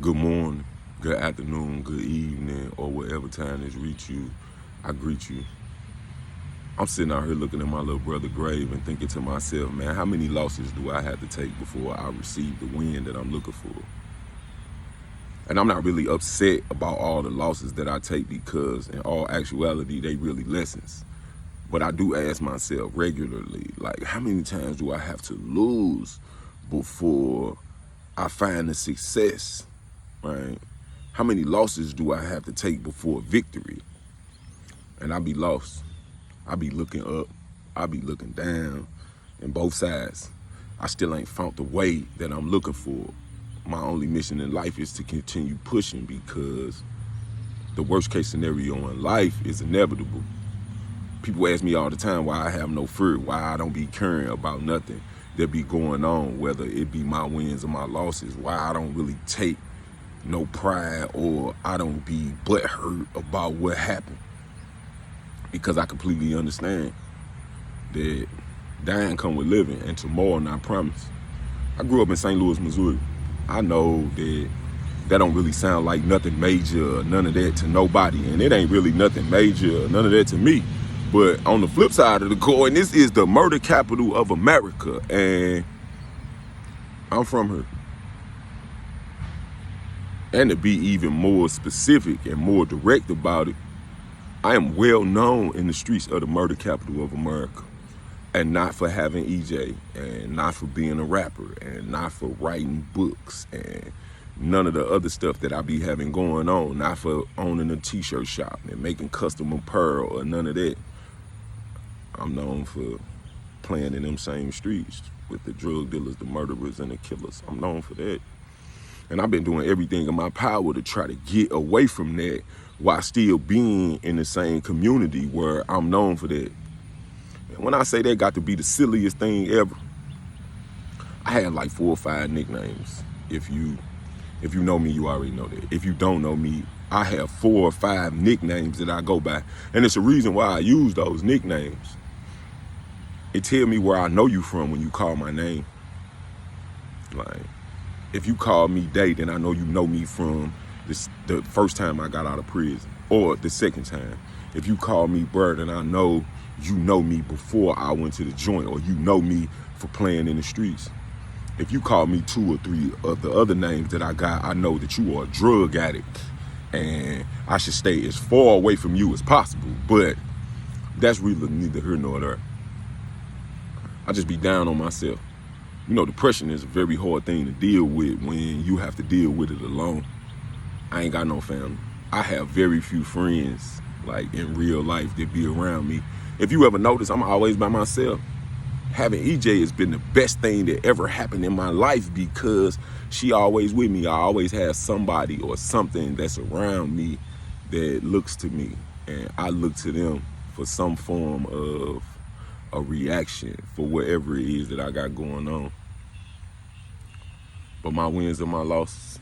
Good morning, good afternoon, good evening, or whatever time this reach you, I greet you. I'm sitting out here looking at my little brother grave and thinking to myself, man, how many losses do I have to take before I receive the win that I'm looking for? And I'm not really upset about all the losses that I take because in all actuality, they really lessons. But I do ask myself regularly, like, how many times do I have to lose before I find the success, right? How many losses do I have to take before victory? And I be lost. I be looking up. I be looking down in both sides. I still ain't found the way that I'm looking for. My only mission in life is to continue pushing because the worst case scenario in life is inevitable. People ask me all the time why I have no fear, why I don't be caring about nothing that be going on, whether it be my wins or my losses, why I don't really take no pride or I don't be butthurt about what happened. Because I completely understand that dying come with living and tomorrow not promised. I grew up in St. Louis, Missouri. I know that don't really sound like nothing major or none of that to nobody, and it ain't really nothing major or none of that to me. But on the flip side of the coin, this is the murder capital of America, and I'm from here. And to be even more specific and more direct about it, I am well known in the streets of the murder capital of America. And not for having EJ, and not for being a rapper, and not for writing books, and none of the other stuff that I be having going on. Not for owning a t-shirt shop and making custom apparel or none of that. I'm known for playing in them same streets with the drug dealers, the murderers, and the killers. I'm known for that. And I've been doing everything in my power to try to get away from that while still being in the same community where I'm known for that. And when I say that got to be the silliest thing ever, I have like 4 or 5 nicknames. If you know me, you already know that. If you don't know me, I have 4 or 5 nicknames that I go by. And it's a reason why I use those nicknames. It tell me where I know you from when you call my name. Like, if you call me Day, then I know you know me from the first time I got out of prison or the second time. If you call me Bird, then I know you know me before I went to the joint, or you know me for playing in the streets. If you call me 2 or 3 of the other names that I got, I know that you are a drug addict and I should stay as far away from you as possible. But that's really neither here nor there. I just be down on myself. You know, depression is a very hard thing to deal with when you have to deal with it alone. I ain't got no family. I have very few friends, like in real life, that be around me. If you ever notice, I'm always by myself. Having EJ has been the best thing that ever happened in my life because she always with me. I always have somebody or something that's around me that looks to me, and I look to them for some form of a reaction for whatever it is that I got going on. But my wins and my losses,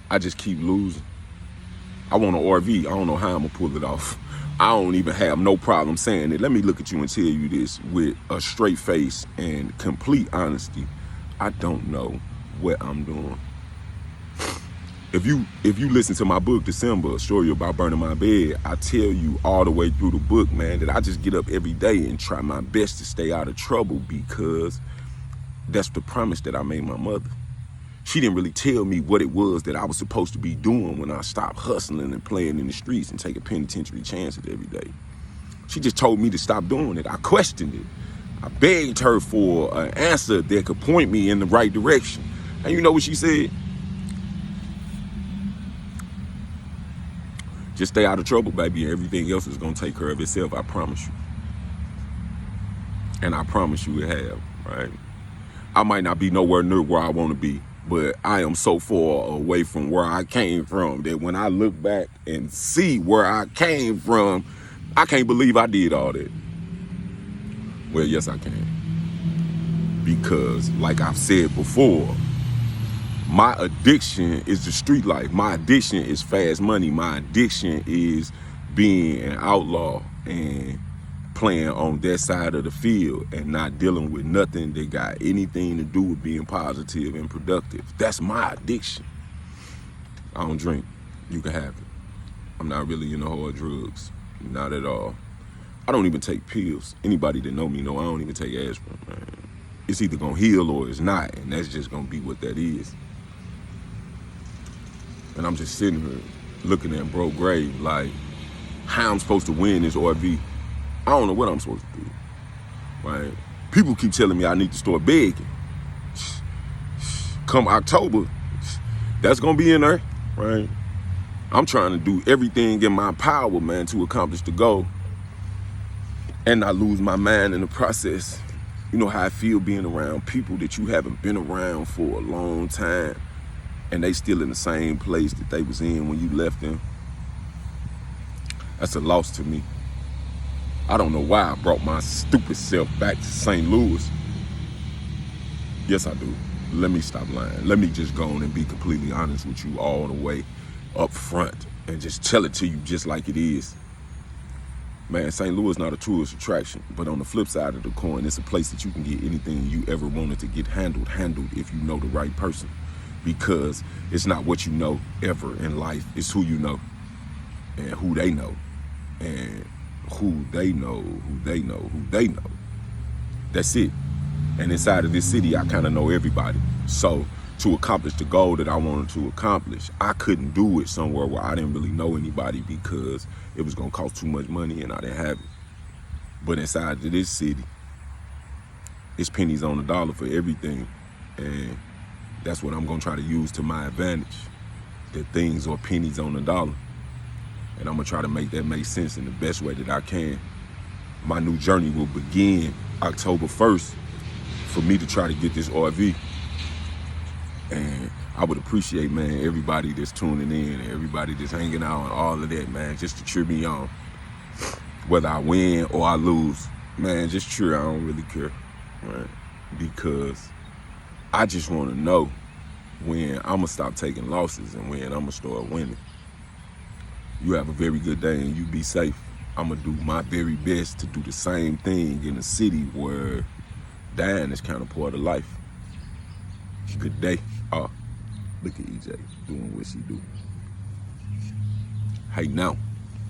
I just keep losing. I want an RV. I don't know how I'm gonna pull it off. I don't even have no problem saying it. Let me look at you and tell you this with a straight face and complete honesty. I don't know what I'm doing. If you listen to my book, December, A Story About Burning My Bed, I tell you all the way through the book, man, that I just get up every day and try my best to stay out of trouble because that's the promise that I made my mother. She didn't really tell me what it was that I was supposed to be doing when I stopped hustling and playing in the streets and taking penitentiary chances every day. She just told me to stop doing it. I questioned it. I begged her for an answer that could point me in the right direction. And you know what she said? Just stay out of trouble, baby, and everything else is gonna take care of itself, I promise you. And I promise you it have, right? I might not be nowhere near where I wanna be, but I am so far away from where I came from that when I look back and see where I came from, I can't believe I did all that. Well, yes, I can. Because, like I've said before, my addiction is the street life. My addiction is fast money. My addiction is being an outlaw and playing on that side of the field and not dealing with nothing that got anything to do with being positive and productive. That's my addiction. I don't drink. You can have it. I'm not really into hard drugs. Not at all. I don't even take pills. Anybody that know me know I don't even take aspirin, man. It's either gonna heal or it's not, and that's just gonna be what that is. And I'm just sitting here looking at broke grave like, how I'm supposed to win this RV. I don't know what I'm supposed to do, right? People keep telling me I need to start begging. Come October, that's gonna be in there, right? I'm trying to do everything in my power, man, to accomplish the goal and not lose my mind in the process. You know how I feel being around people that you haven't been around for a long time and they still in the same place that they was in when you left them. That's a loss to me. I don't know why I brought my stupid self back to St. Louis. Yes, I do. Let me stop lying. Let me just go on and be completely honest with you all the way up front and just tell it to you just like it is. Man, St. Louis is not a tourist attraction, but on the flip side of the coin, it's a place that you can get anything you ever wanted to get handled if you know the right person. Because it's not what you know ever in life, it's who you know and who they know and who they know, who they know, who they know. That's it. And inside of this city, I kind of know everybody. So to accomplish the goal that I wanted to accomplish, I couldn't do it somewhere where I didn't really know anybody because it was gonna cost too much money and I didn't have it. But inside of this city, it's pennies on the dollar for everything. And that's what I'm gonna try to use to my advantage. That things are pennies on the dollar. And I'm gonna try to make that make sense in the best way that I can. My new journey will begin October 1st for me to try to get this RV. And I would appreciate, man, everybody that's tuning in, everybody that's hanging out and all of that, man, just to cheer me on. Whether I win or I lose, man, just cheer. I don't really care, right? Because I just want to know when I'm going to stop taking losses and when I'm going to start winning. You have a very good day and you be safe. I'm going to do my very best to do the same thing in a city where dying is kind of part of life. Good day. Oh, look at EJ doing what she do. Hey, now.